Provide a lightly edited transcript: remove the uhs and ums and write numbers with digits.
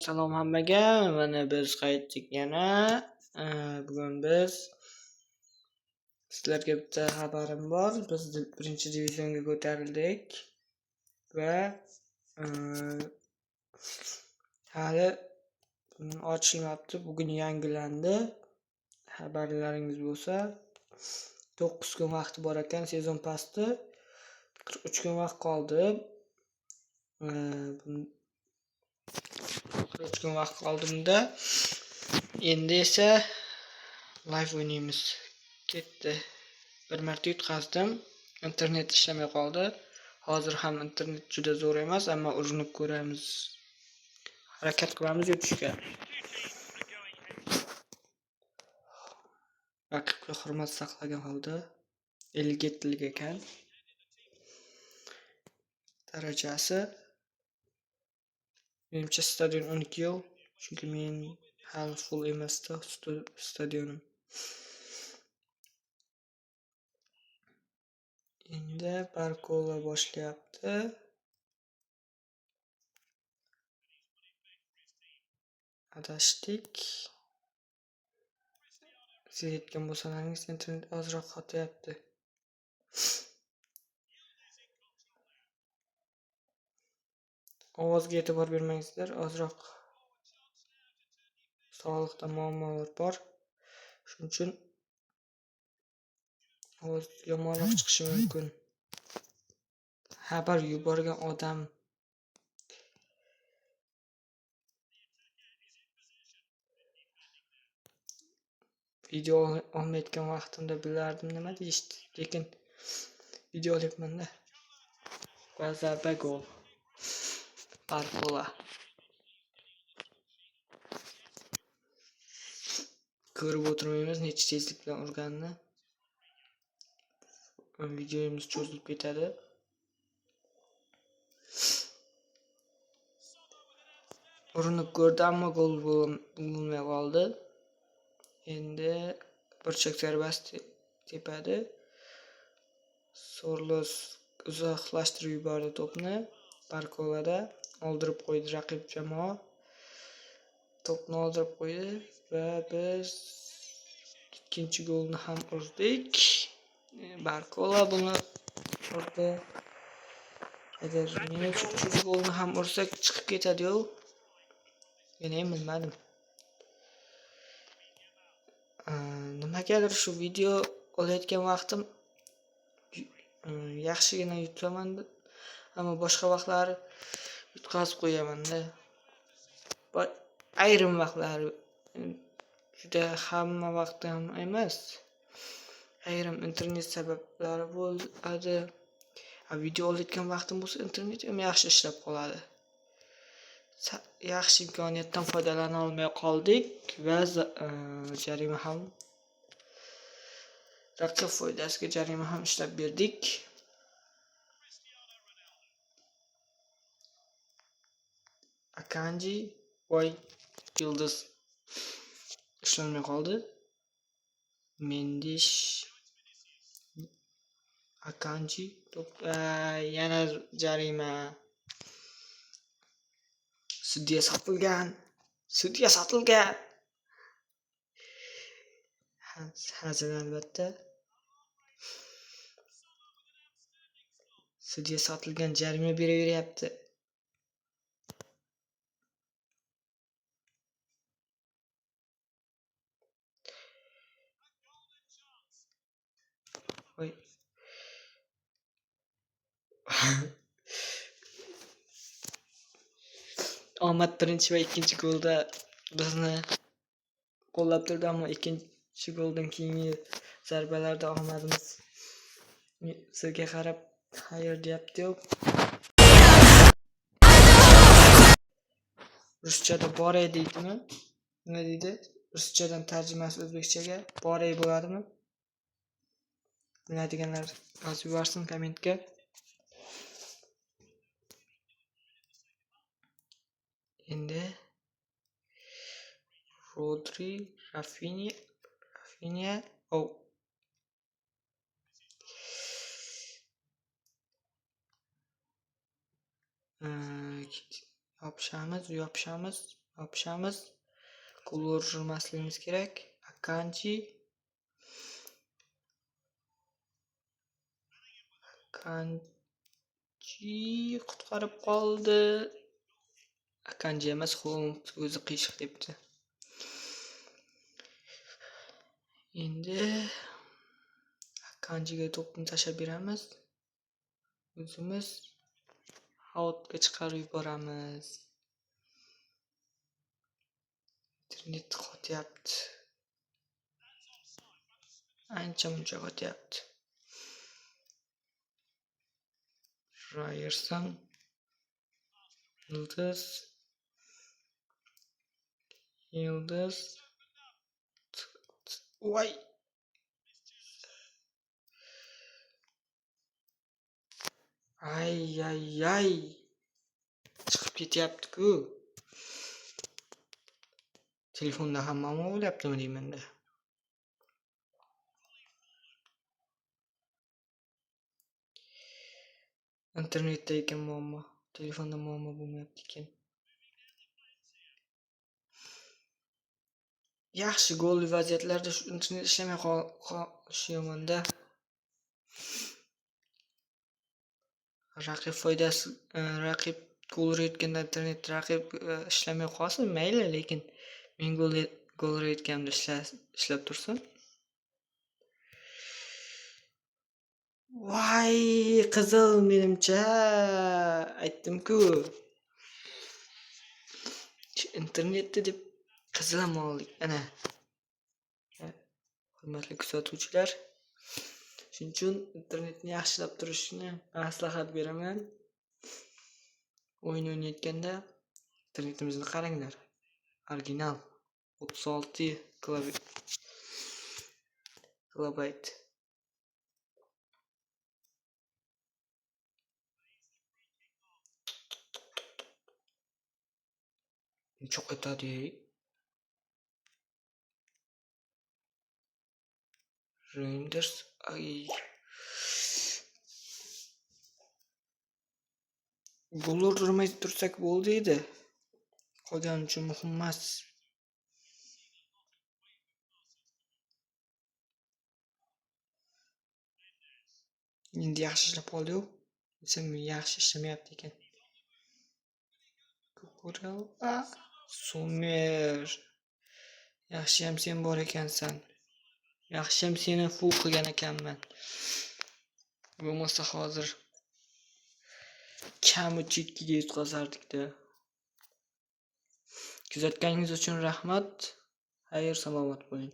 Salom hammaga. Mana biz qaytdik yana. Bugun biz sizlarga bitta xabarim bor. Biz birinchi divizionga ko'tarildik va hali ochilmabdi. Bugun yangilandi. Xabarlaringiz bo'lsa, 9 kun vaqti bor ekan sezon pasti. 43 kun vaqt qoldi. 43 kun vaqt qoldi bunda. Endi esa live o'ynaymiz. Ketdi. Bir marta yutqazdim. Internet ishlamay qoldi. Hozir ham internet juda zo'r emas, ammo urinib ko'ramiz. Harakat qilamiz yutishga. Raqibga hurmat saqlagan holda 57 lik ekan. Darajasi menimcha stadion 12 yil, chunki men hali full emasda stadionim. Endi Barkola boshlayapti. Adashdik. Siz yetgan bo'lsangiz internet ozroq xotyapti. Ovozga e'tibor bermaysizlar, ozroq sog'liqda muammolar bor. Shuning uchun ovoz yomonroq chiqishi mumkin. Xabar yuborgan odam video olmayotgan vaqtimda bilardim nima deyishdi, lekin video olyapman-da. Va zarba gol. Barkola. Ko'rib o'tirmaymiz necha tezlik bilan urganini. Videomiz cho'zilib ketadi. Urinib ko'rdi, ammo gol bo'lmay qoldi. Endi burchak zarbasi tepadi. Sorlos uzoqlashtirib yubordi to'pni. Barkolada oldirib qo'ydi raqib jamoa. To'pni oldirib qo'ydi va biz ikkinchi golni ham urdik. Barkola buni urdi. Agar menimcha uchinchi golni ham ursak chiqib ketadi-yu. Men ham bilmadim. Nimagadir shu video olayotgan vaqtim yaxshigina yutaman, ammo boshqa vaqtlari yutqazib qo'yaman-da. Ayrim vaqtlari juda hamma vaqt ham emas. Ayrim internet sabablari bo'ladi. Video olayotgan vaqtim bo'lsa internet ham yaxshi ishlab qoladi. Yaxshi imkoniyatdan foydalana olmay qoldik va jarima ham raqib foydasiga jarima ham ishlab berdik. Akanji voy yıldız ishlamay qoldi. Mendish Akanji yana jarima. Sudya sotilgan. Hazil albatta. Sudya sotilgan, jarima beraveryapti. Voy. Omad birinchi va ikkinchi golda bizni qo'llab turdi, ammo ikkinchi goldan keyingi zarbalarda omadimiz sizga qarab xayr deyapti-yu. Ruschada boray deydimi? Nima deydi? Ruschadan tarjimasi o'zbekchaga boray bo'ladimi? Biladiganlar yozib yuborsin kommentga. Endi Rodri, Rafinha, yopishamiz. Yopishamiz. Qo'l urmasligimiz kerak. Akanji qutqarib qoldi. Akanji emas, Holmes o'zi qiyshiq debdi. Endi Akanjiga to'pni tashlab beramiz. O'zimiz outga chiqarib yuboramiz. Internet qotyapti. Ancha-muncha qotyapti. Ryerson Yıldız Voy. Ay. Chiqib ketyapti-ku. Telefonda hammami o'ylayaptimi deyman-da. Internetda ekan muammo. Telefonda muammo bo'lmayapti ekan. Yaxshi gol vaziyatlarda shu internet ishlamay qolishi yomon-da. Raqib gol urayotganda internet ishlamay qolsin, mayli, lekin men gol urayotganimda ishlab tursin. Voy, qizil menimcha. Aytdim-ku. Internetda deb qizil ham oldik. Ana. Hurmatli kuzatuvchilar, shuning uchun internetni yaxshilab turishni maslahat beraman. O'yin o'ynayotganda internetimizni qaranglar. Original 36 kilobayt. Çok ötadi. Reinders. Ay. Gol urmay tursak bo'ldi edi. Qolgani uchun muhim emas. Endi yaxshi ishlab qoldi-ku. Desam yaxshi ishlamayapti ekan. Somer. Yaxshiyam sen bor ekansan. Yaxshiyam seni full qilgan ekanman. Bo'lmasa hozir kami chekkiga yutqazardik-da. Kuzatganingiz uchun rahmat. Xayr, salomat bo'ling.